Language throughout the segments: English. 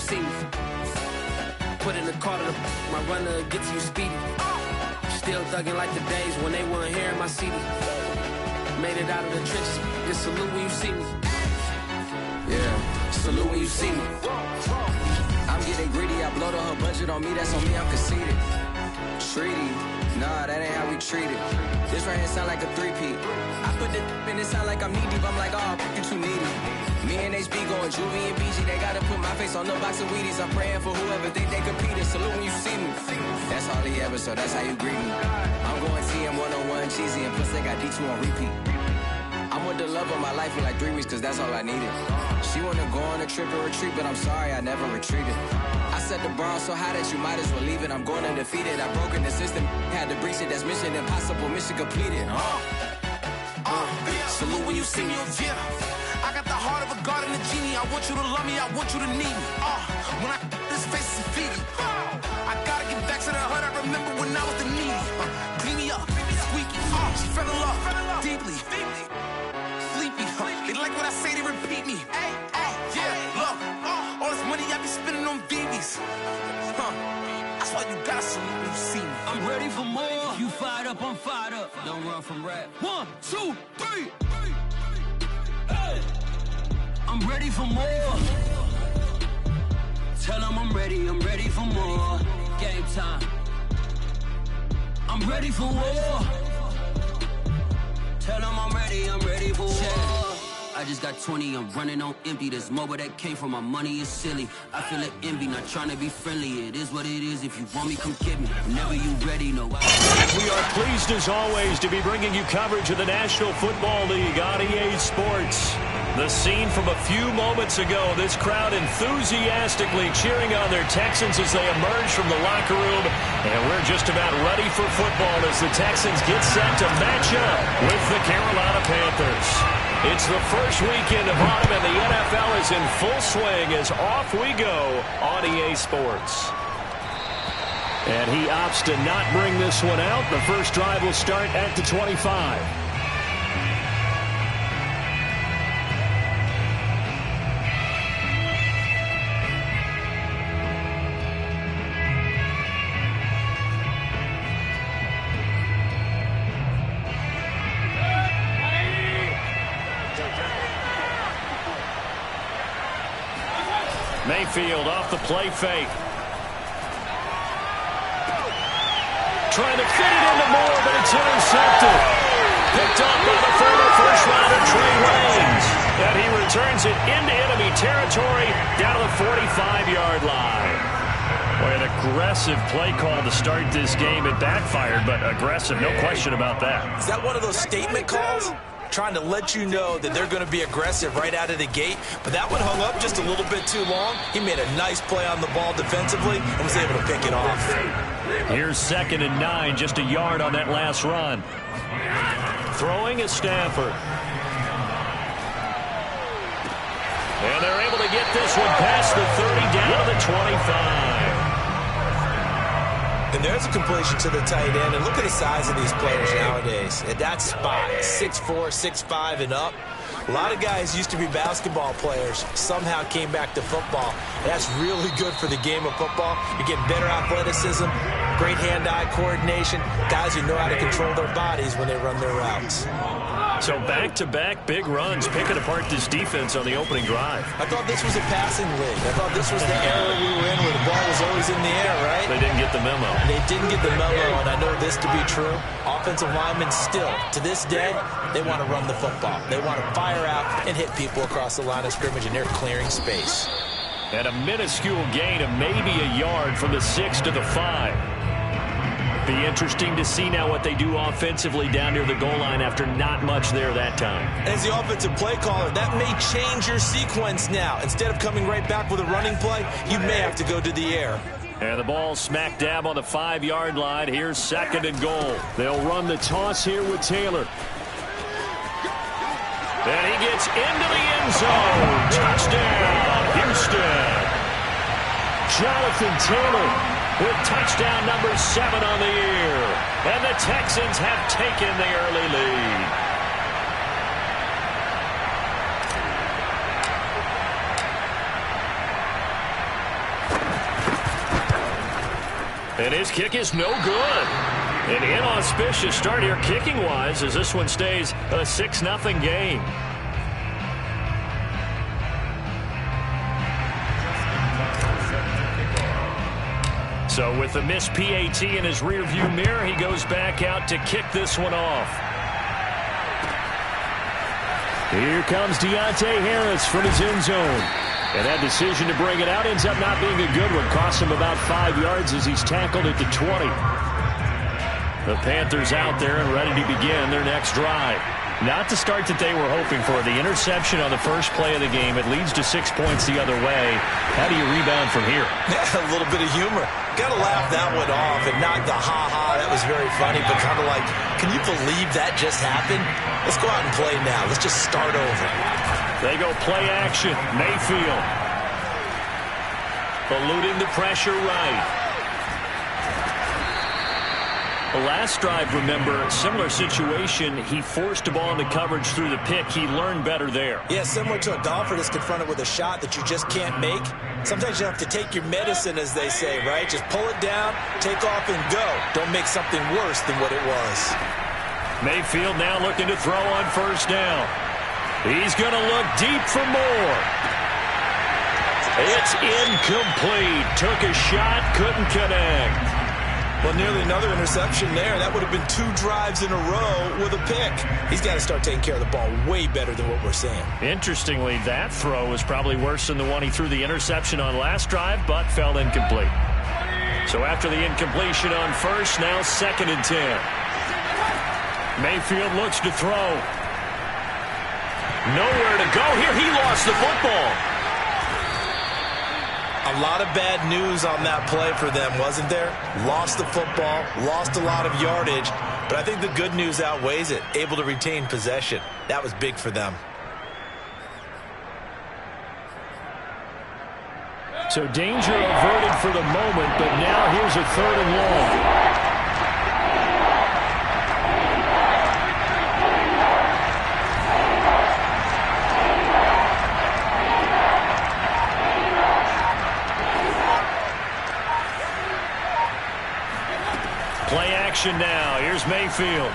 see me. Put in the car to my runner, get to you speedy. Still thugging like the days when they weren't here in my city. Made it out of the trenches, just salute when you see me. Yeah, salute when you see me. I'm getting greedy, I blow the whole budget on me, that's on me, I'm conceited. Treaty, nah, that ain't how we treat it. This right here sound like a three-peat. I put the in it sound like I'm knee-deep, I'm like, oh, you too needy. Me and HB going Juvie and BG, they gotta put my face on the box of Wheaties. I'm praying for whoever think they competed. Salute when you see me. That's all he ever, so that's how you greet me. I'm going TM 101 cheesy, and plus they got D2 on repeat. I'm with the love of my life for like 3 weeks, cause that's all I needed. She wanna go on a trip and retreat, but I'm sorry, I never retreated. I set the bar so high that you might as well leave it. I'm going undefeated, I broken the system, had to breach it. That's mission impossible, mission completed. Salute when you see me. Yeah, I got the heart of a god and a genie. I want you to love me, I want you to need me. When I this face is feedy. I gotta get back to the hood I remember when I was the needy. Clean me up, squeaky. She fell in love deeply. Sleepy. They like what I say, they repeat me. Yeah, look, all this money I be spending on BBs. That's why you gotta salute when you see me. I'm ready for more. You fired up, I'm fired up. Don't run from rap. 1, 2, 3. Hey. I'm ready for more. Tell them I'm ready for more. Game time. I'm ready for war. Tell them I'm ready for war. I just got 20, I'm running on empty. This mobile that came from my money is silly. I feel it envy, not trying to be friendly. It is what it is, if you want me, come get me. Whenever you ready, no. We are pleased as always to be bringing you coverage of the National Football League on EA Sports. The scene from a few moments ago, this crowd enthusiastically cheering on their Texans as they emerge from the locker room. And we're just about ready for football as the Texans get set to match up with the Carolina Panthers. It's the first weekend of autumn, and the NFL is in full swing as off we go on EA Sports. And he opts to not bring this one out. The first drive will start at the 25. Mayfield off the play fake. Trying to fit it into Moore, but it's intercepted. Picked up by the former first-rounder Trey Waynes. And he returns it into enemy territory down to the 45-yard line. Boy, an aggressive play call to start this game. It backfired, but aggressive, no question about that. Is that one of those statement calls? Trying to let you know that they're going to be aggressive right out of the gate. But that one hung up just a little bit too long. He made a nice play on the ball defensively and was able to pick it off. Here's 2nd and 9, just a yard on that last run. Throwing is Stafford. And they're able to get this one past the 30 down to the 25. And there's a completion to the tight end. And look at the size of these players nowadays. At that spot, 6'4", 6'5", and up. A lot of guys used to be basketball players, somehow came back to football. That's really good for the game of football. You're getting better athleticism, great hand-eye coordination, guys who know how to control their bodies when they run their routes. So back-to-back big runs, picking apart this defense on the opening drive. I thought this was a passing league. I thought this was the era we were in where the ball was always in the air, right? They didn't get the memo. They didn't get the memo, and I know this to be true. Offensive linemen still, to this day, they want to run the football. They want to fire out and hit people across the line of scrimmage, and they're clearing space. And a minuscule gain of maybe a yard from the 6 to the 5. Be interesting to see now what they do offensively down near the goal line after not much there that time. As the offensive play caller, that may change your sequence now. Instead of coming right back with a running play, you may have to go to the air. And the ball smack dab on the 5-yard line. Here's 2nd and goal. They'll run the toss here with Taylor. And he gets into the end zone. Touchdown, Houston. Jonathan Taylor with touchdown number 7 on the year. And the Texans have taken the early lead. And his kick is no good. An inauspicious start here kicking-wise as this one stays a 6-0 game. So with the missed PAT in his rearview mirror, he goes back out to kick this one off. Here comes Deontay Harris from his end zone. And that decision to bring it out ends up not being a good one. Costs him about 5 yards as he's tackled at the 20. The Panthers out there and ready to begin their next drive. Not the start that they were hoping for. The interception on the first play of the game. It leads to 6 points the other way. How do you rebound from here? A little bit of humor. Got to laugh that one off and not the ha-ha. That was very funny, but kind of like, can you believe that just happened? Let's go out and play now. Let's just start over. They go play action. Mayfield. Eluding the pressure right. The last drive, remember, similar situation. He forced the ball into coverage through the pick. He learned better there. Yeah, similar to a golfer that's confronted with a shot that you just can't make. Sometimes you have to take your medicine, as they say, right? Just pull it down, take off, and go. Don't make something worse than what it was. Mayfield now looking to throw on first down. He's going to look deep for more. It's incomplete. Took a shot, couldn't connect. Well, nearly another interception there. That would have been 2 drives in a row with a pick. He's got to start taking care of the ball way better than what we're seeing. Interestingly, that throw was probably worse than the one he threw the interception on last drive, but fell incomplete. So after the incompletion on first, now 2nd and 10. Mayfield looks to throw. Nowhere to go here. He lost the football. A lot of bad news on that play for them, wasn't there? Lost the football, lost a lot of yardage, but I think the good news outweighs it. Able to retain possession. That was big for them. So danger averted for the moment, but now here's a 3rd and long. Play action now. Here's Mayfield.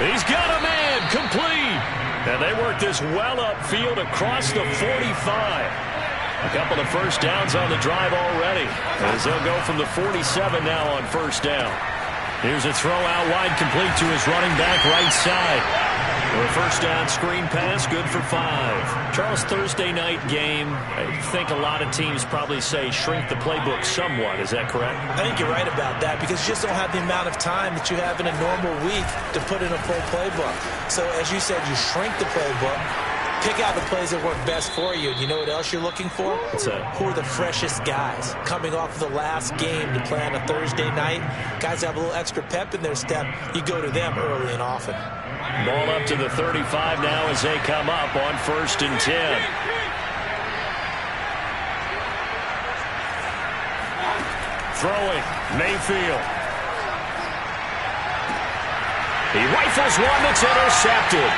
He's got a man complete. And they work this well upfield across the 45. A couple of first downs on the drive already, as they'll go from the 47 now on first down. Here's a throw out wide, complete to his running back right side. A first down screen pass, good for 5. Charles, Thursday night game, I think a lot of teams probably say shrink the playbook somewhat. Is that correct? I think you're right about that because you just don't have the amount of time that you have in a normal week to put in a full playbook. So as you said, you shrink the playbook, pick out the plays that work best for you. And you know what else you're looking for? What's that? Who are the freshest guys coming off the last game to play on a Thursday night? Guys have a little extra pep in their step. You go to them early and often. Ball up to the 35 now as they come up on 1st and 10. Throwing, Mayfield. He rifles one that's intercepted.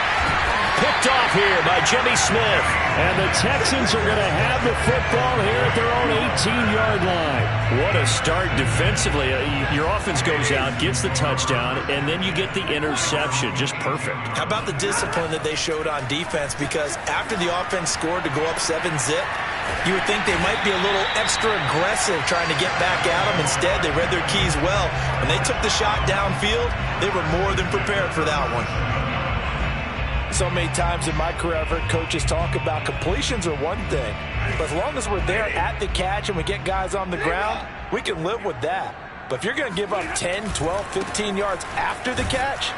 Picked off here by Jimmy Smith. And the Texans are going to have the football here at their own 18-yard line. What a start defensively. Your offense goes out, gets the touchdown, and then you get the interception. Just perfect. How about the discipline that they showed on defense? Because after the offense scored to go up 7-zip, you would think they might be a little extra aggressive trying to get back at them. Instead, they read their keys well. When they took the shot downfield, they were more than prepared for that one. So many times in my career, I've heard coaches talk about completions are one thing. But as long as we're there at the catch and we get guys on the ground, we can live with that. But if you're going to give up 10, 12, 15 yards after the catch,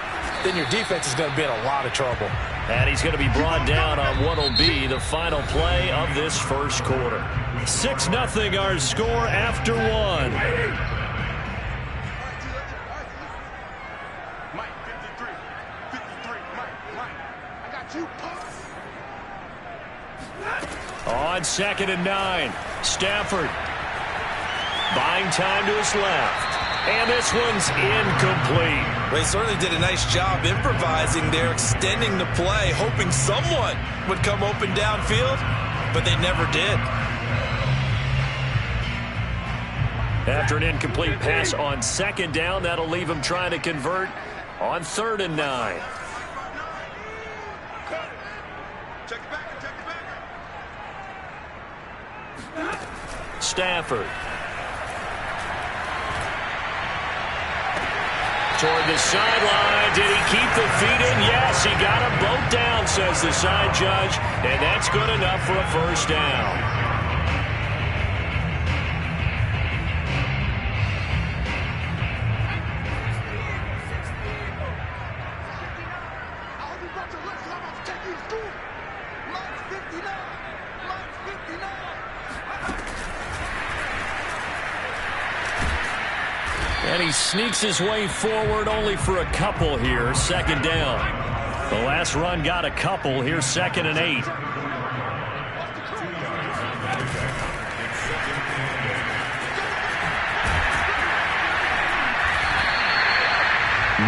then your defense is going to be in a lot of trouble. And he's going to be brought down on what will be the final play of this first quarter. 6-0 our score after 1. On 2nd and 9, Stafford buying time to his left. And this one's incomplete. They certainly did a nice job improvising there, extending the play, hoping someone would come open downfield, but they never did. After an incomplete pass on second down, that'll leave him trying to convert on 3rd and 9. Stafford. Toward the sideline. Did he keep the feet in? Yes, he got them both down, says the side judge. And that's good enough for a first down. And he sneaks his way forward only for a couple here. 2nd down. The last run got a couple. Here's 2nd and 8.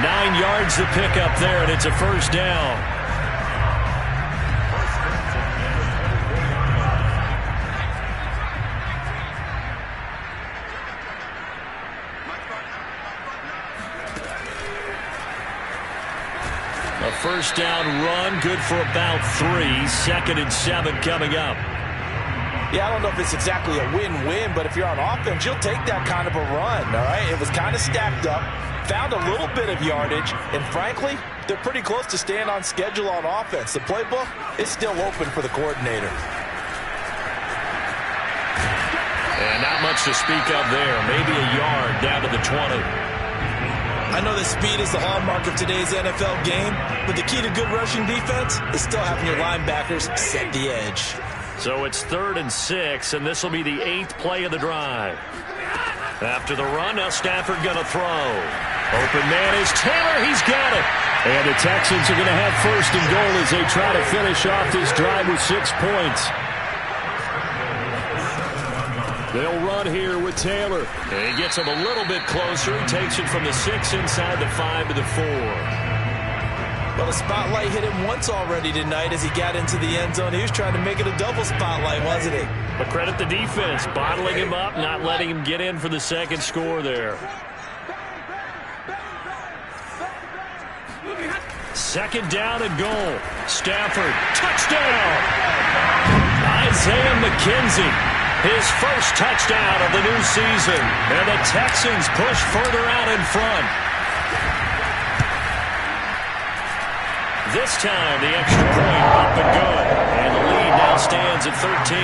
Nine yards to pick up there, and it's a first down. A first down run, good for about 3. 2nd and 7 coming up. Yeah, I don't know if it's exactly a win-win, but if you're on offense, you'll take that kind of a run, all right? It was kind of stacked up, found a little bit of yardage, and frankly, they're pretty close to staying on schedule on offense. The playbook is still open for the coordinator. And not much to speak of there. Maybe a yard down to the 20. I know that speed is the hallmark of today's NFL game, but the key to good rushing defense is still having your linebackers set the edge. So it's 3rd and 6, and this will be the 8th play of the drive. After the run, now Stafford going to throw. Open man is Taylor. He's got it. And the Texans are going to have 1st and goal as they try to finish off this drive with 6 points. They'll run here with Taylor. And he gets him a little bit closer. He takes it from the 6 inside the 5 to the 4. Well, the spotlight hit him once already tonight as he got into the end zone. He was trying to make it a double spotlight, wasn't he? But credit the defense, bottling him up, not letting him get in for the 2nd score there. 2nd down and goal. Stafford, touchdown! Isaiah McKenzie. His first touchdown of the new season. And the Texans push further out in front. This time, the extra point up and good. And the lead now stands at 13.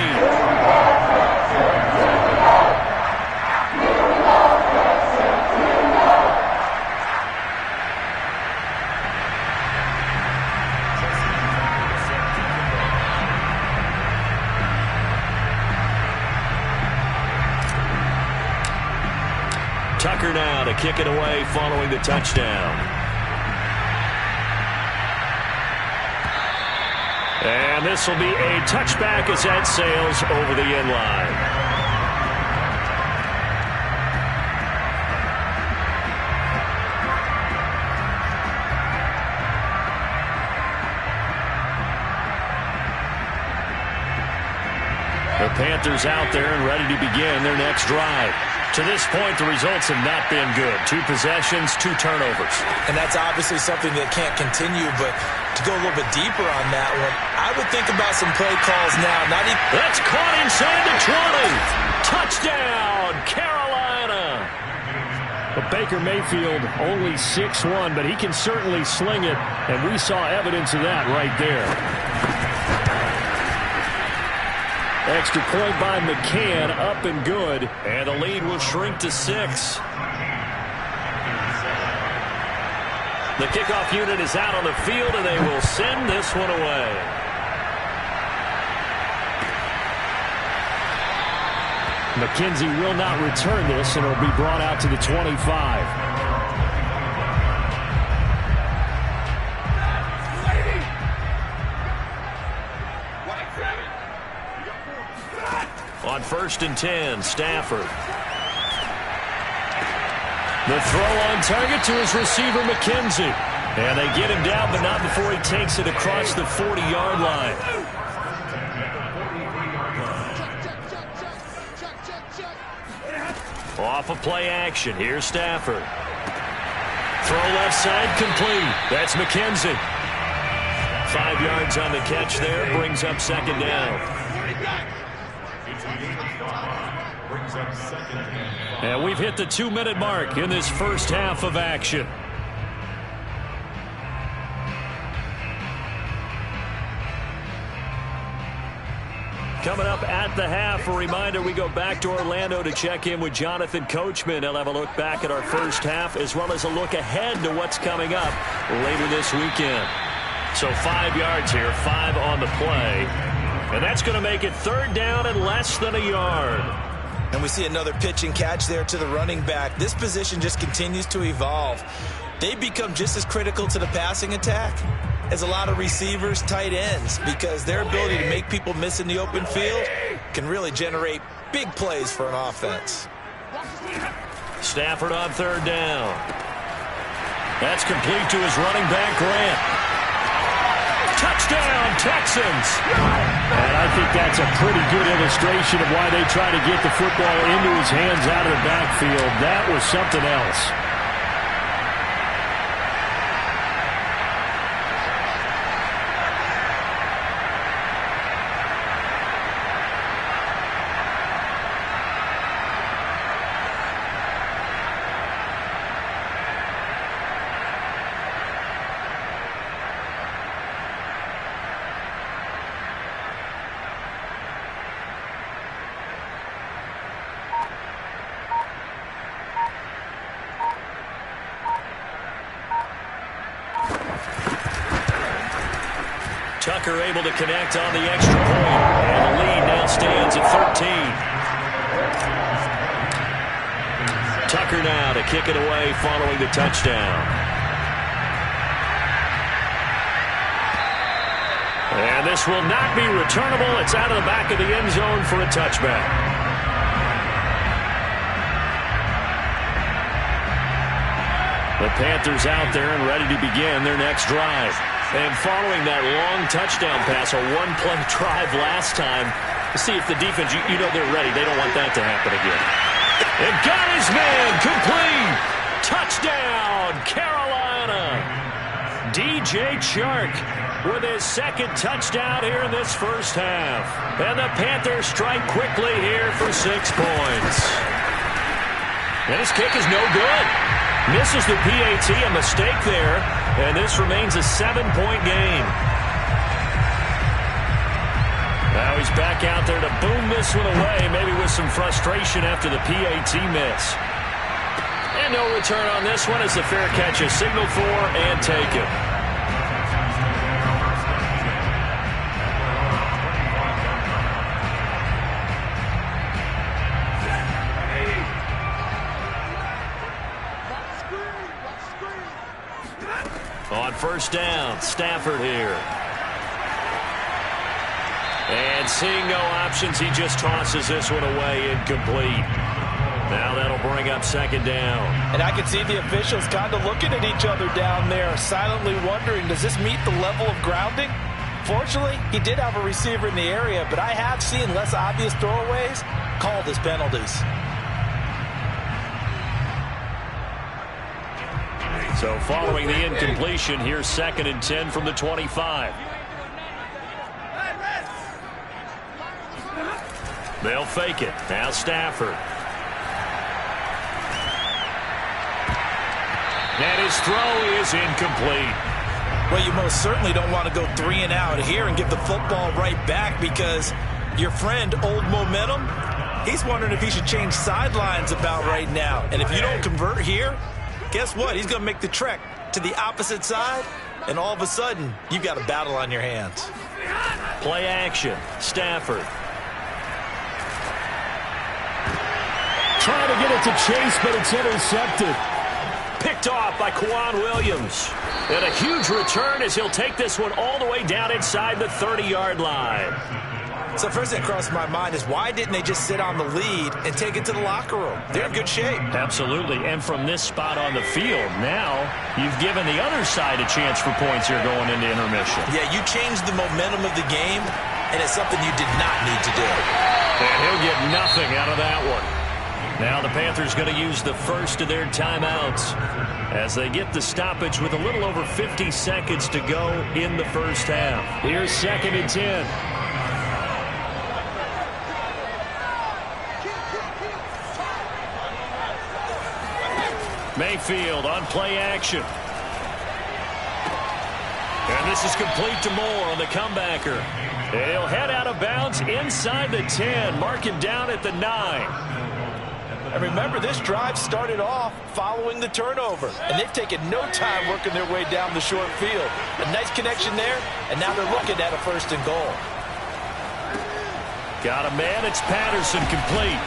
Tucker now to kick it away following the touchdown. And this will be a touchback as that sails over the end line. The Panthers out there and ready to begin their next drive. To this point, the results have not been good. 2 possessions, 2 turnovers. And that's obviously something that can't continue, but to go a little bit deeper on that one, I would think about some play calls now. Not even. That's caught inside the 20. Touchdown, Carolina. But Baker Mayfield only 6'1", but he can certainly sling it, and we saw evidence of that right there. Extra point by McCann, up and good, and the lead will shrink to 6. The kickoff unit is out on the field, and they will send this one away. McKenzie will not return this, and it will be brought out to the 25. On 1st and 10, Stafford. The throw on target to his receiver, McKenzie. And they get him down, but not before he takes it across the 40-yard line. Off of play action. Here's Stafford. Throw left side complete. That's McKenzie. 5 yards on the catch there. Brings up second down. And we've hit the 2-minute mark in this first half of action. Coming up at the half, a reminder, we go back to Orlando to check in with Jonathan Coachman. He'll have a look back at our first half as well as a look ahead to what's coming up later this weekend. So 5 yards here, 5 on the play. And that's going to make it third down and less than a yard. And we see another pitch and catch there to the running back. This position just continues to evolve. They become just as critical to the passing attack as a lot of receivers, tight ends, because their ability to make people miss in the open field can really generate big plays for an offense. Stafford on third down. That's complete to his running back, Grant. Touchdown, Texans! And I think that's a pretty good illustration of why they try to get the football into his hands out of the backfield. That was something else. Tucker able to connect on the extra point. And the lead now stands at 13. Tucker now to kick it away following the touchdown. And this will not be returnable. It's out of the back of the end zone for a touchback. The Panthers out there and ready to begin their next drive. And following that long touchdown pass, a one-play drive last time, to see if the defense, you know they're ready. They don't want that to happen again. And got his man complete. Touchdown, Carolina. DJ Chark with his second touchdown here in this first half. And the Panthers strike quickly here for 6 points. And his kick is no good. Misses the PAT, a mistake there. And this remains a 7-point game. Now he's back out there to boom this one away, maybe with some frustration after the PAT miss. And no return on this one as the fair catch is signaled for and taken. On first down, Stafford here. And seeing no options, he just tosses this one away incomplete. Now that'll bring up second down. And I can see the officials kind of looking at each other down there, silently wondering, does this meet the level of grounding? Fortunately, he did have a receiver in the area, but I have seen less obvious throwaways called as penalties. So following the incompletion, here's 2nd and 10 from the 25. They'll fake it. Now Stafford. And his throw is incomplete. Well, you most certainly don't want to go 3 and out here and give the football right back, because your friend, Old Momentum, he's wondering if he should change sidelines about right now. And if you don't convert here, guess what? He's going to make the trek to the opposite side, and all of a sudden, you've got a battle on your hands. Play action. Stafford. Trying to get it to Chase, but it's intercepted. Picked off by Kwan Williams. And a huge return as he'll take this one all the way down inside the 30-yard line. So first thing that crossed my mind is, why didn't they just sit on the lead and take it to the locker room? They're in good shape. Absolutely. And from this spot on the field, now you've given the other side a chance for points here going into intermission. Yeah, you changed the momentum of the game, and it's something you did not need to do. And he'll get nothing out of that one. Now the Panthers going to use the first of their timeouts as they get the stoppage with a little over 50 seconds to go in the first half. Here's 2nd and 10. Mayfield on play action. And this is complete to Moore on the comebacker. And he'll head out of bounds inside the 10, marking down at the 9. And remember, this drive started off following the turnover, and they've taken no time working their way down the short field. A nice connection there, and now they're looking at a 1st and goal. Got a man, it's Patterson, complete.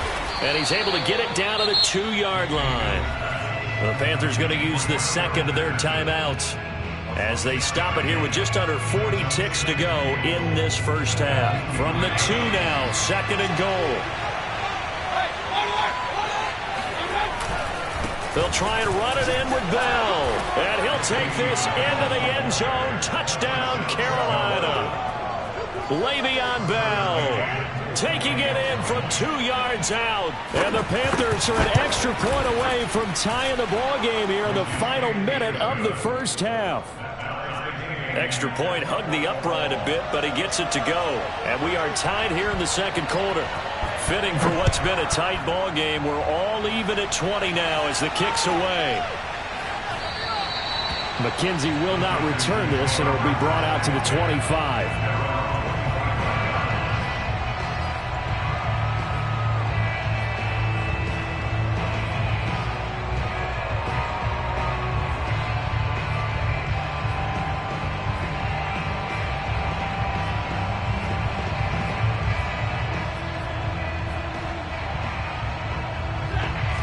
And he's able to get it down to the 2-yard line. The Panthers going to use the second of their timeouts as they stop it here with just under 40 ticks to go in this first half. From the 2 now, 2nd and goal. They'll try and run it in with Bell. And he'll take this into the end zone. Touchdown, Carolina. Le'Veon Bell taking it in from 2 yards out. And the Panthers are an extra point away from tying the ball game here in the final minute of the first half. Extra point hugged the upright a bit, but he gets it to go. And we are tied here in the second quarter. Fitting for what's been a tight ball game. We're all even at 20 now as the kick's away. McKenzie will not return this, and it'll be brought out to the 25.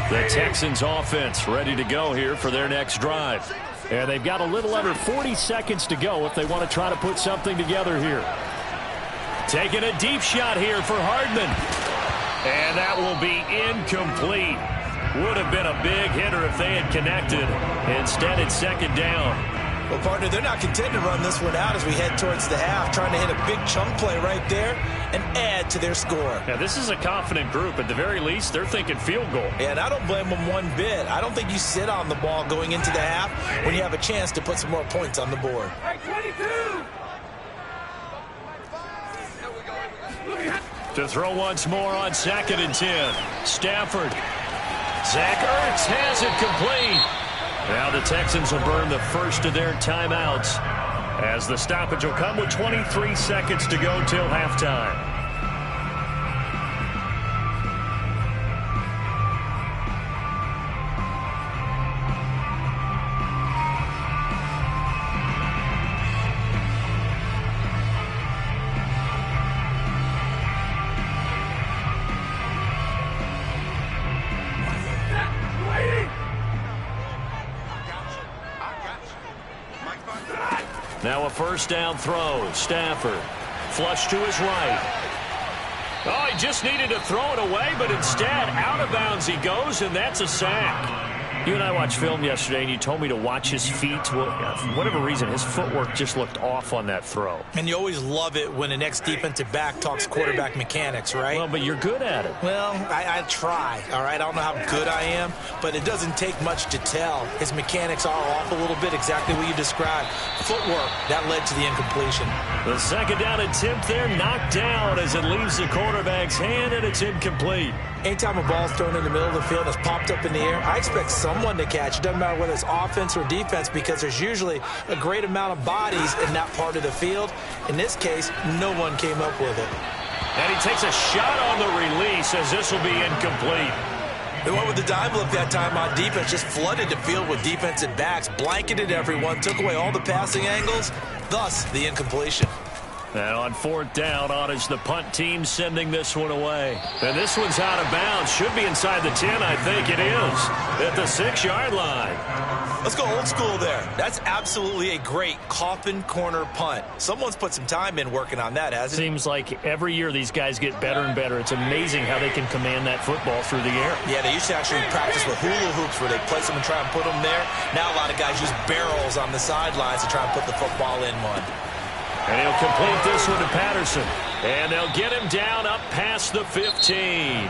The Texans offense ready to go here for their next drive. And they've got a little under 40 seconds to go if they want to try to put something together here. Taking a deep shot here for Hardman. And that will be incomplete. Would have been a big hitter if they had connected. Instead, it's 2nd down. Well, partner, they're not content to run this one out as we head towards the half, trying to hit a big chunk play right there and add to their score. Now, this is a confident group. At the very least, they're thinking field goal. Yeah, and I don't blame them one bit. I don't think you sit on the ball going into the half when you have a chance to put some more points on the board. To throw once more on 2nd and 10. Stafford. Zach Ertz has it complete. Now the Texans will burn the first of their timeouts as the stoppage will come with 23 seconds to go till halftime. Now a 1st down throw. Stafford. Flush to his right. Oh, he just needed to throw it away, but instead, out of bounds he goes, and that's a sack. You and I watched film yesterday, and you told me to watch his feet. Well, for whatever reason, his footwork just looked off on that throw. And you always love it when the next defensive back talks quarterback mechanics, right? Well, but you're good at it. Well, I try, all right? I don't know how good I am, but it doesn't take much to tell. His mechanics are off a little bit, exactly what you described. Footwork, that led to the incompletion. The 2nd down attempt there knocked down as it leaves the quarterback's hand, and it's incomplete. Anytime a ball's thrown in the middle of the field and it's popped up in the air, I expect someone to catch. It doesn't matter whether it's offense or defense because there's usually a great amount of bodies in that part of the field. In this case, no one came up with it. And he takes a shot on the release as this will be incomplete. They went with the dive look that time on defense, just flooded the field with defensive backs, blanketed everyone, took away all the passing angles, thus the incompletion. And on 4th down, on is the punt team sending this one away. And this one's out of bounds. Should be inside the 10, I think it is, at the 6-yard line. Let's go old school there. That's absolutely a great coffin corner punt. Someone's put some time in working on that, hasn't it? Seems like every year these guys get better and better. It's amazing how they can command that football through the air. Yeah, they used to actually practice with hula hoops where they place them and try and put them there. Now a lot of guys use barrels on the sidelines to try and put the football in one. And he'll complete this one to Patterson. And they'll get him down up past the 15.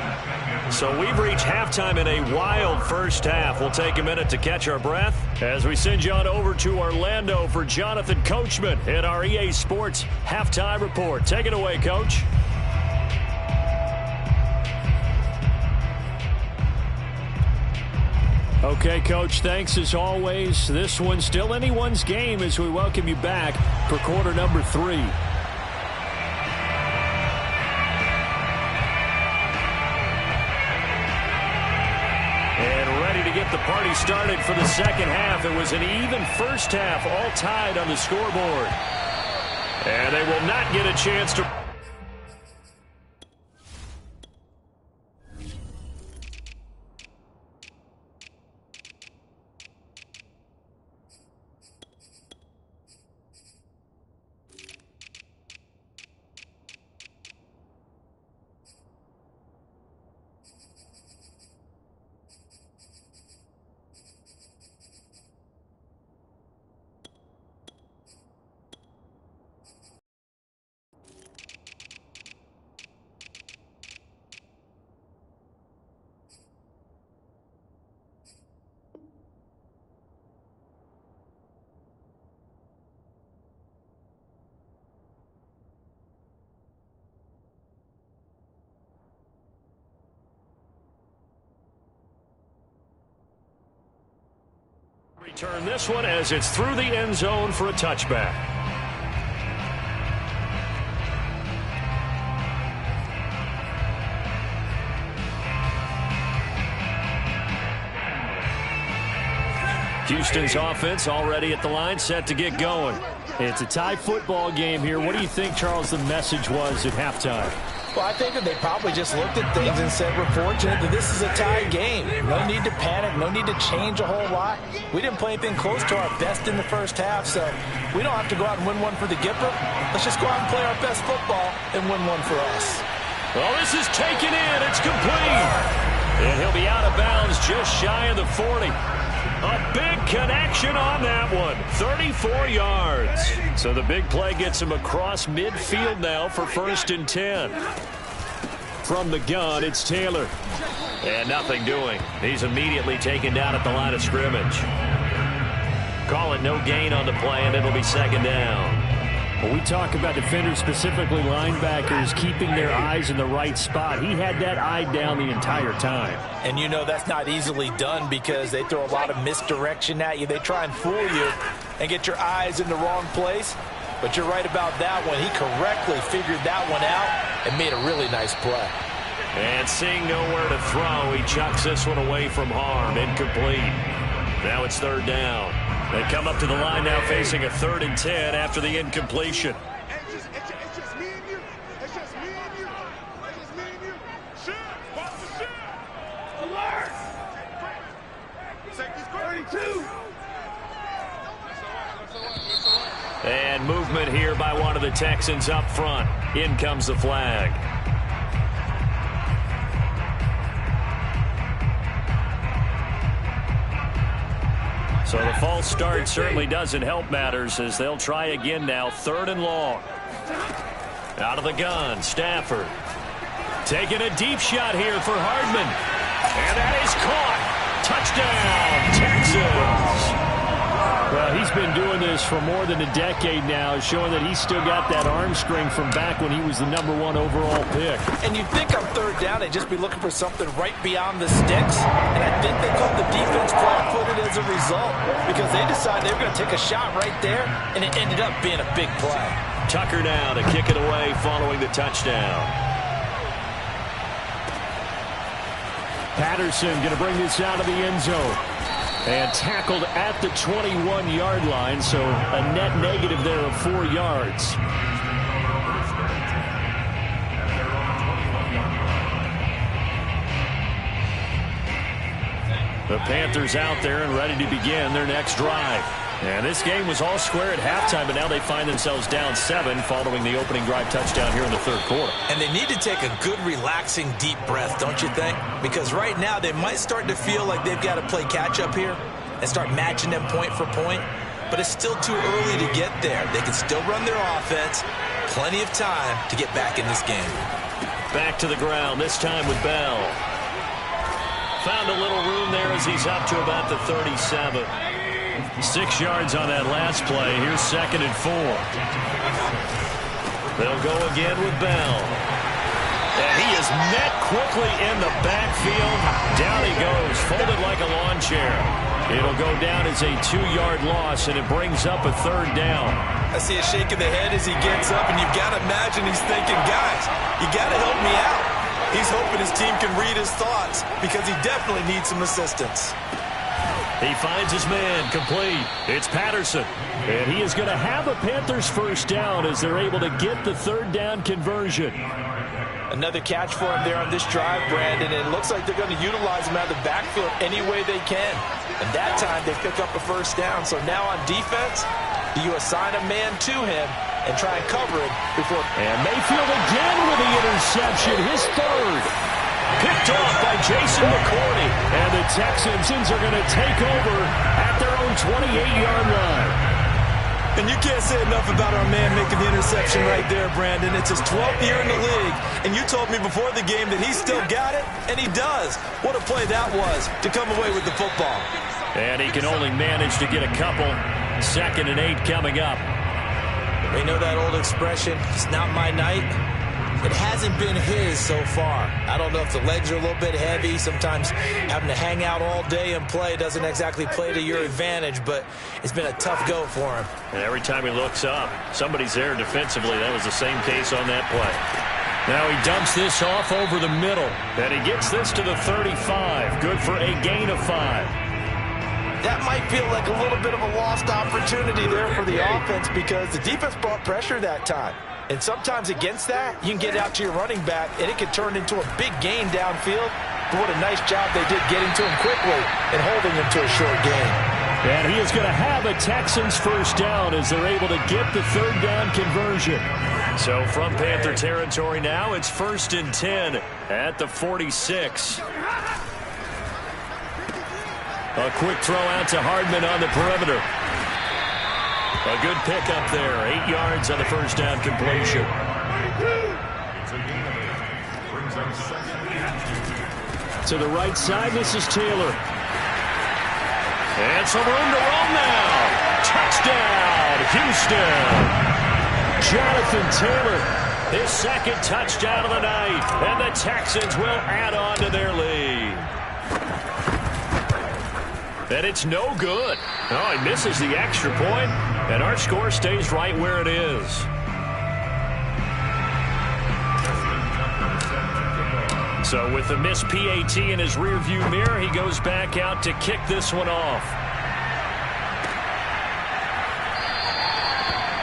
So we've reached halftime in a wild first half. We'll take a minute to catch our breath as we send you on over to Orlando for Jonathan Coachman in our EA Sports Halftime Report. Take it away, Coach. Okay, Coach, thanks as always. This one's still anyone's game as we welcome you back for quarter number 3. To get the party started for the second half. It was an even first half, all tied on the scoreboard. And they will not get a chance to... Return this one as it's through the end zone for a touchback. Houston's offense already at the line, set to get going. It's a tie football game here. What do you think, Charles, the message was at halftime? Well, I think that they probably just looked at things and said, we're fortunate that this is a tie game. No need to panic, no need to change a whole lot. We didn't play anything close to our best in the first half, so we don't have to go out and win one for the Gipper. Let's just go out and play our best football and win one for us. Well, this is taken in. It's complete. And he'll be out of bounds just shy of the 40. A big connection on that one. 34 yards. So the big play gets him across midfield now for 1st and 10. From the gun, it's Taylor. And nothing doing. He's immediately taken down at the line of scrimmage. Call it no gain on the play, and it'll be 2nd down. When we talk about defenders, specifically linebackers, keeping their eyes in the right spot, he had that eye down the entire time. And you know that's not easily done because they throw a lot of misdirection at you. They try and fool you and get your eyes in the wrong place. But you're right about that one. He correctly figured that one out and made a really nice play. And seeing nowhere to throw, he chucks this one away from harm. Incomplete. Now it's 3rd down. They come up to the line now facing a 3rd and 10 after the incompletion. It's just me and you. It's just me and you. It's just me and you. Shoot. Watch the shoot. Alert. Safety's 32. And movement here by one of the Texans up front. In comes the flag. So the false start certainly doesn't help matters as they'll try again now. 3rd and long. Out of the gun, Stafford. Taking a deep shot here for Hardman. And that is caught. Touchdown, Texans. Well, he's been doing this for more than a decade now, showing that he's still got that arm string from back when he was the #1 overall pick. And you'd think on 3rd down they'd just be looking for something right beyond the sticks. And I think they called the defense flat-footed as a result because they decided they were going to take a shot right there, and it ended up being a big play. Tucker now to kick it away following the touchdown. Patterson going to bring this out of the end zone. And tackled at the 21-yard line, so a net negative there of 4 yards. The Panthers out there and ready to begin their next drive. And this game was all square at halftime, but now they find themselves down 7 following the opening drive touchdown here in the 3rd quarter. And they need to take a good, relaxing, deep breath, don't you think? Because right now they might start to feel like they've got to play catch-up here and start matching them point for point. But it's still too early to get there. They can still run their offense. Plenty of time to get back in this game. Back to the ground, this time with Bell. found a little room there as he's up to about the 37. 6 yards on that last play. Here's 2nd and 4. They'll go again with Bell. And he is met quickly in the backfield. Down he goes, folded like a lawn chair. It'll go down as a 2-yard loss, and it brings up a 3rd down. I see a shake of the head as he gets up, and you've got to imagine he's thinking, guys, you got to help me out. He's hoping his team can read his thoughts because he definitely needs some assistance. He finds his man, complete. It's Patterson. And he is going to have a Panthers 1st down as they're able to get the 3rd down conversion. Another catch for him there on this drive, Brandon, and it looks like they're going to utilize him out of the backfield any way they can. And that time they pick up a 1st down. So now on defense, do you assign a man to him and try and cover him before... And Mayfield again with the interception, his 3rd. Picked off by Jason McCourty. And the Texans are going to take over at their own 28-yard line. And you can't say enough about our man making the interception right there, Brandon. It's his 12th year in the league, and you told me before the game that he still got it, and he does. What a play that was to come away with the football. And he can only manage to get a couple. 2nd and 8 coming up. We know that old expression, it's not my night. It hasn't been his so far. I don't know if the legs are a little bit heavy. Sometimes having to hang out all day and play doesn't exactly play to your advantage, but it's been a tough go for him. And every time he looks up, somebody's there defensively. That was the same case on that play. Now he dumps this off over the middle, and he gets this to the 35. Good for a gain of 5. That might feel like a little bit of a lost opportunity there for the offense because the defense brought pressure that time. And sometimes against that, you can get out to your running back, and it could turn into a big gain downfield. But what a nice job they did getting to him quickly and holding him to a short gain. And he is going to have a Texans 1st down as they're able to get the 3rd down conversion. So from Panther territory now, it's 1st and 10 at the 46. A quick throw out to Hardman on the perimeter. A good pickup there. 8 yards on the 1st down completion. To the right side, this is Taylor. And some room to roll now. Touchdown, Houston. Jonathan Taylor. His 2nd touchdown of the night. And the Texans will add on to their lead. And it's no good. Oh, he misses the extra point, and our score stays right where it is. So with the missed PAT in his rearview mirror, he goes back out to kick this one off.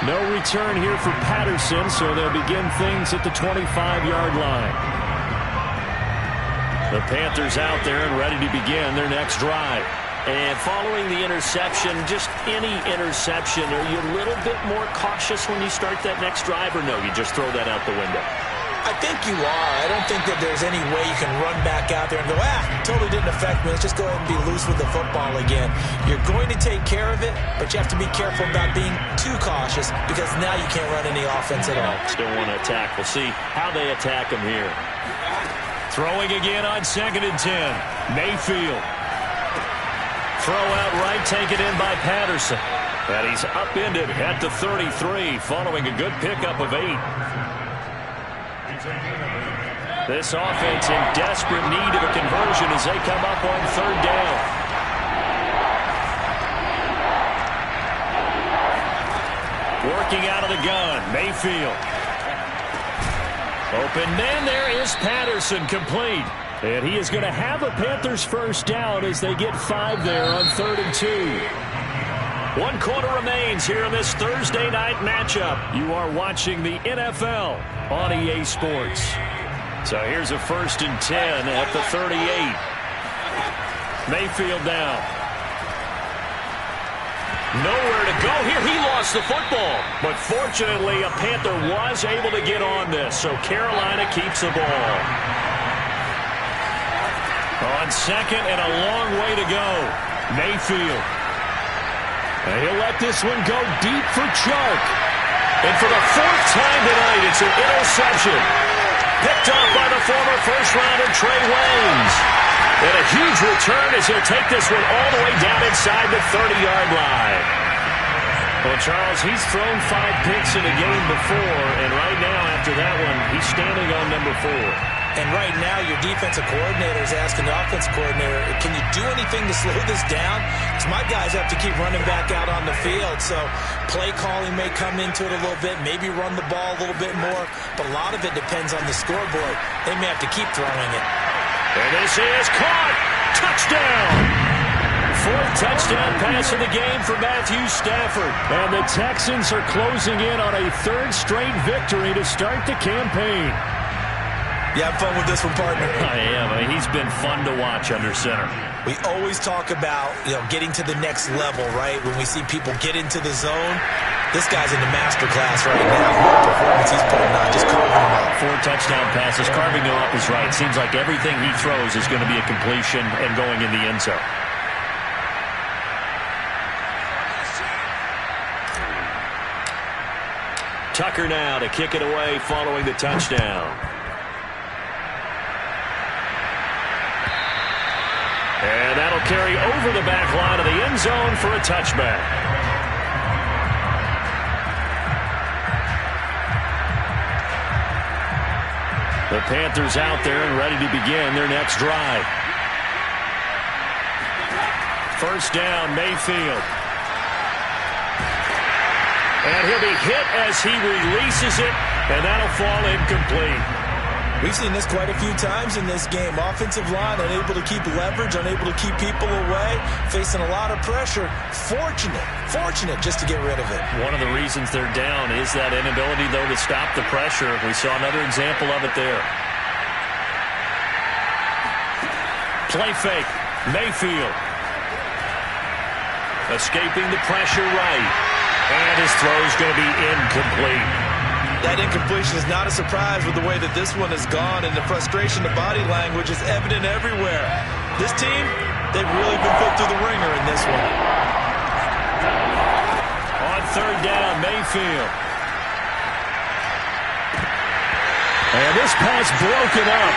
No return here for Patterson, so they'll begin things at the 25-yard line. The Panthers out there and ready to begin their next drive. And following the interception, just any interception, are you a little bit more cautious when you start that next drive, or no, you just throw that out the window? I think you are. I don't think that there's any way you can run back out there and go, totally didn't affect me. Let's just go ahead and be loose with the football again. You're going to take care of it, but you have to be careful about being too cautious because now you can't run any offense at all. Still want to attack. We'll see how they attack him here. Throwing again on 2nd and 10. Mayfield. Throw out right, taken in by Patterson. And he's upended at the 33 following a good pickup of 8. This offense in desperate need of a conversion as they come up on 3rd down. Working out of the gun, Mayfield. Open man, there is Patterson, complete. And he is going to have a Panthers 1st down as they get 5 there on 3rd and 2. 1 quarter remains here in this Thursday night matchup. You are watching the NFL on EA Sports. So here's a 1st and 10 at the 38. Mayfield now. Nowhere to go here. He lost the football. But fortunately, a Panther was able to get on this. So Carolina keeps the ball. On 2nd and a long way to go. Mayfield. And he'll let this one go deep for Chark. And for the 4th time tonight, it's an interception. Picked up by the former 1st-rounder Trey Waynes. And a huge return as he'll take this one all the way down inside the 30-yard line. Well, Charles, he's thrown 5 picks in a game before, and right now after that one, he's standing on number 4. And right now, your defensive coordinator is asking the offensive coordinator, can you do anything to slow this down? Because my guys have to keep running back out on the field. So play calling may come into it a little bit, maybe run the ball a little bit more. But a lot of it depends on the scoreboard. They may have to keep throwing it. And this is caught. Touchdown. 4th touchdown pass of the game for Matthew Stafford. And the Texans are closing in on a 3rd straight victory to start the campaign. You have fun with this one, partner? I am. He's been fun to watch under center. We always talk about, getting to the next level, right? When we see people get into the zone, this guy's in the master class right now. What a performance he's putting on, just carving them up. 4 touchdown passes. Carving them up is right. Seems like everything he throws is going to be a completion and going in the end zone. Tucker now to kick it away following the touchdown. And that'll carry over the back line of the end zone for a touchback. The Panthers out there and ready to begin their next drive. First down, Mayfield. And he'll be hit as he releases it, and that'll fall incomplete. We've seen this quite a few times in this game. Offensive line unable to keep leverage, unable to keep people away, facing a lot of pressure. Fortunate just to get rid of it. One of the reasons they're down is that inability, though, to stop the pressure. We saw another example of it there. Play fake. Mayfield. Escaping the pressure right. And his throw's going to be incomplete. That incompletion is not a surprise with the way that this one has gone, and the frustration, the body language is evident everywhere. This team, they've really been put through the ringer in this one. On 3rd down, Mayfield. And this pass broken up.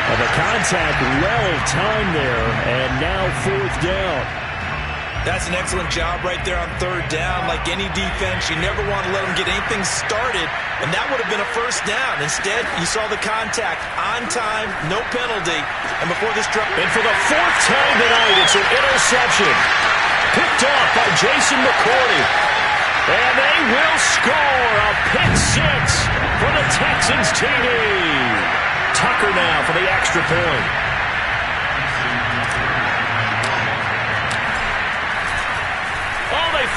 And the contact well timed there, and now 4th down. That's an excellent job right there on 3rd down. Like any defense, you never want to let them get anything started, and that would have been a first down. Instead, you saw the contact on time, no penalty, and before this drop. And for the 4th time tonight, it's an interception. Picked off by Jason McCourty. And they will score a pick 6 for the Texans TD. Tucker now for the extra point.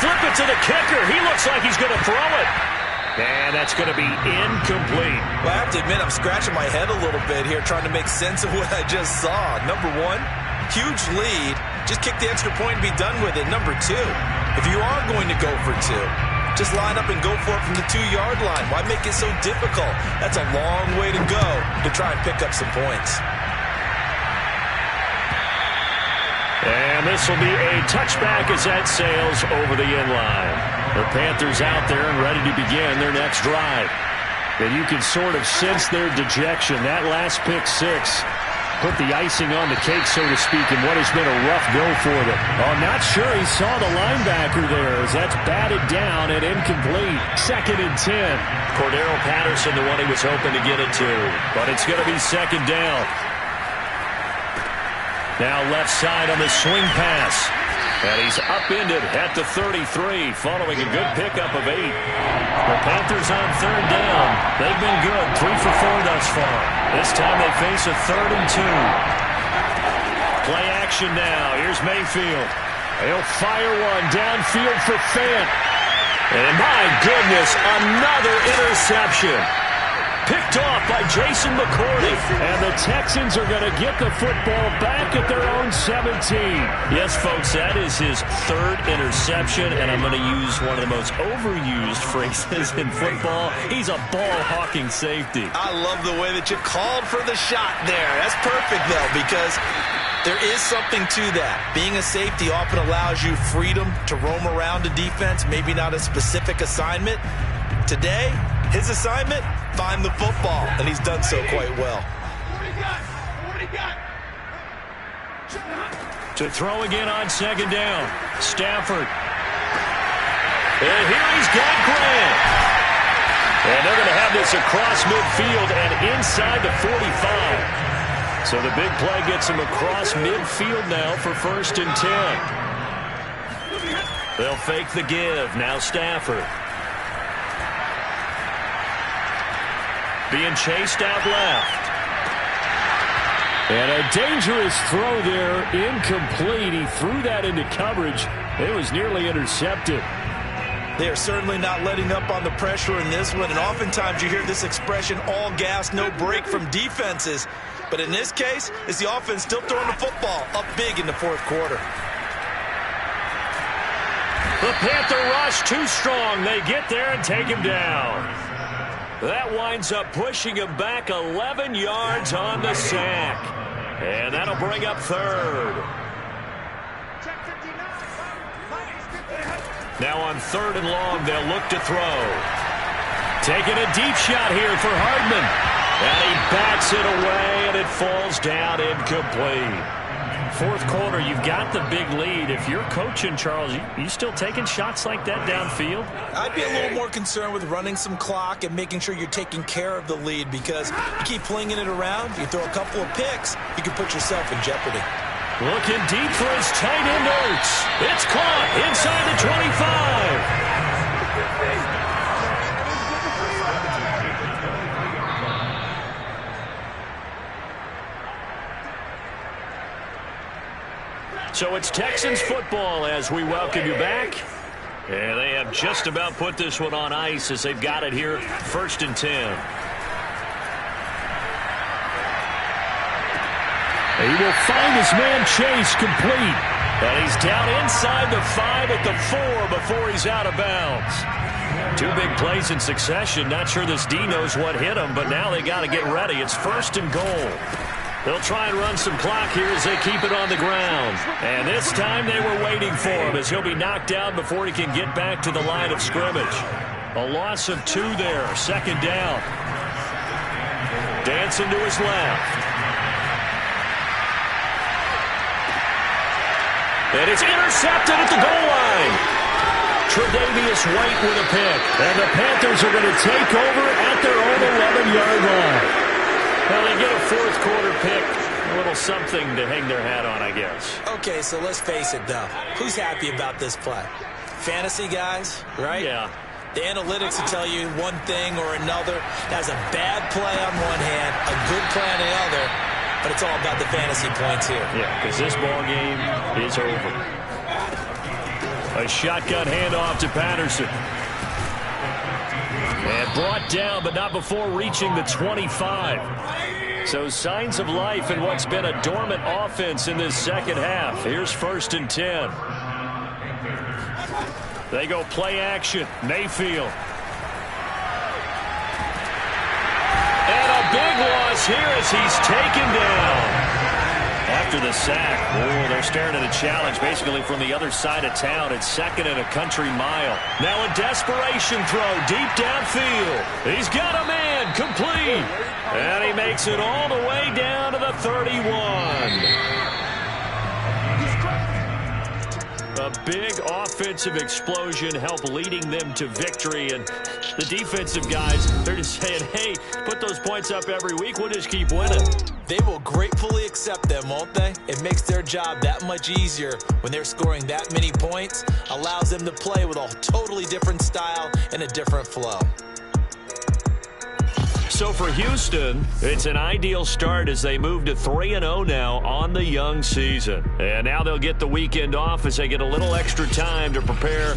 Flip it to the kicker. He looks like he's going to throw it. And that's going to be incomplete. Well, I have to admit, I'm scratching my head a little bit here trying to make sense of what I just saw. Number 1, huge lead. Just kick the extra point and be done with it. Number 2, if you are going to go for 2, just line up and go for it from the 2-yard line. Why make it so difficult? That's a long way to go to try and pick up some points. And this will be a touchback as that sails over the end line. The Panthers out there and ready to begin their next drive. And you can sort of sense their dejection. That last pick 6 put the icing on the cake, so to speak, in what has been a rough go for them. I'm not sure he saw the linebacker there as that's batted down and incomplete. 2nd and 10. Cordero Patterson, the one he was hoping to get it to. But it's going to be 2nd down. Now left side on the swing pass. And he's upended at the 33 following a good pickup of 8. The Panthers on 3rd down. They've been good, 3 for 4 thus far. This time they face a 3rd and 2. Play action now. Here's Mayfield. He'll fire one downfield for Fant. And my goodness, another interception. Picked off by Jason McCourty. And the Texans are going to get the football back at their own 17. Yes, folks, that is his 3rd interception, and I'm going to use one of the most overused phrases in football. He's a ball-hawking safety. I love the way that you called for the shot there. That's perfect, though, because there is something to that. Being a safety often allows you freedom to roam around a defense, maybe not a specific assignment. Today, his assignment, find the football, and he's done so quite well. To throw again on second down. Stafford. And here he's got Grant. And they're going to have this across midfield and inside the 45. So the big play gets him across midfield now for 1st and 10. They'll fake the give. Now Stafford. Being chased out left. And a dangerous throw there, incomplete. He threw that into coverage. It was nearly intercepted. They are certainly not letting up on the pressure in this one, and oftentimes you hear this expression, all gas, no break from defenses. But in this case, it's the offense still throwing the football up big in the 4th quarter. The Panther rush too strong. They get there and take him down. That winds up pushing him back 11 yards on the sack. And that'll bring up 3rd. Now on 3rd and long, they'll look to throw. Taking a deep shot here for Hardman. And he bats it away, and it falls down incomplete. 4th quarter, you've got the big lead. If you're coaching, Charles, you still taking shots like that downfield? I'd be a little more concerned with running some clock and making sure you're taking care of the lead, because you keep flinging it around, you throw a couple of picks, you can put yourself in jeopardy. Looking deep for his tight end Oates. It's caught inside the 25. So it's Texans football as we welcome you back. And they have just about put this one on ice as they've got it here, 1st and 10. He will find his man Chase complete. And he's down inside the 5 at the 4 before he's out of bounds. 2 big plays in succession. Not sure this D knows what hit him, but now they got to get ready. It's 1st and goal. They'll try and run some clock here as they keep it on the ground. And this time they were waiting for him as he'll be knocked down before he can get back to the line of scrimmage. A loss of 2 there. 2nd down. Dancing to his left. And it's intercepted at the goal line. Tre'Davious White with a pick. And the Panthers are going to take over at their own 11-yard line. Well, they get a 4th quarter pick. A little something to hang their hat on, I guess. Okay, so let's face it, though. Who's happy about this play? Fantasy guys, right? Yeah. The analytics will tell you one thing or another. That's a bad play on one hand, a good play on the other, but it's all about the fantasy points here. Yeah, because this ball game is over. A shotgun handoff to Patterson. And brought down, but not before reaching the 25. So signs of life in what's been a dormant offense in this 2nd half. Here's 1st and 10. They go play action. Mayfield. And a big loss here as he's taken down. After the sack, they're staring at a challenge basically from the other side of town. It's 2nd and a country mile. Now a desperation throw deep downfield. He's got a man complete. And he makes it all the way down to the 31. A big offensive explosion helped leading them to victory. And the defensive guys, they're just saying, hey, put those points up every week. We'll just keep winning. They will gratefully accept them, won't they? It makes their job that much easier when they're scoring that many points. Allows them to play with a totally different style and a different flow. So for Houston, it's an ideal start as they move to 3-0 now on the young season. And now they'll get the weekend off as they get a little extra time to prepare